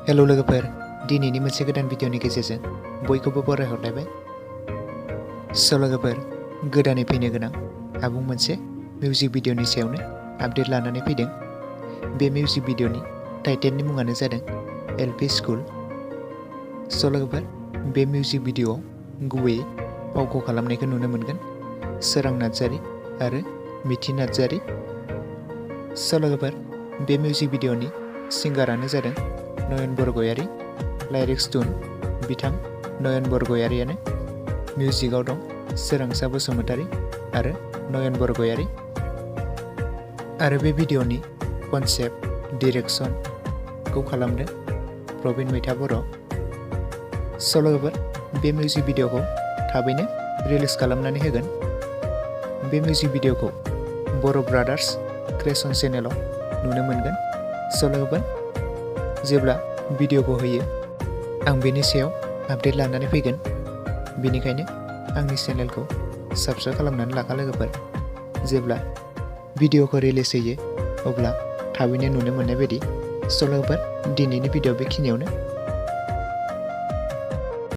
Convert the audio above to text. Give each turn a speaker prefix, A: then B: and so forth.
A: Hello लोगोफोर, दिनैनि मोनसे गोदान भिडिअनि गेजेरजों बयखौबो बरायहरलायबाय। लोगोफोर, गोदानै फैनो गोनां आबुं मोनसे मिउजिक भिडिअनि सायावनो आपडेट लानानै फैदों। बे मिउजिक भिडिअनि टाइटेलनि मुङानो जादों एलपि स्कुल। लोगोफोर, बे मिउजिक भिडिअआव गुबैयै फावखौ खालामनायखौ नुनो मोनगोन सोरां नार्जारि आरो मिथि नार्जारि। लोगोफोर, बे मिउजिक भिडिअनि सिंगारानो जादों नयन बरगयारि, लाइरिक्स टुन बिथां नयन बरगयारियानो, मिउजिकआव दं सोरांसा बसुमतारी आरो नयन बरगयारि। आरो बे भिडिअनि कनसेप्ट डिरेक्सनखौ खालामदों प्रबिन मैथा बर'। लोगोफोर, बे मिउजिक भिडिअखौ थाबैनो रिलिज खालामनानै होगोन। बे मिउजिक भिडिअखौ बर' ब्रादार्स क्रिएशन चेनेलाव नुनो मोनगोन। लोगोफोर, जेब्ला भिडिअखौ होयो आं बेनि सायाव आपडेट लानानै फैगोन, बेनिखायनो आंनि चेनेलखौ साबस्क्राइब खालामनानै लाखा लोगोफोर। जेब्ला भिडिअखौ रिलिज होयो अब्ला थाबैनो नुनो मोननाय बायदि। लोगोफोर, दिनैनि भिडिअ बेखिनियावनो।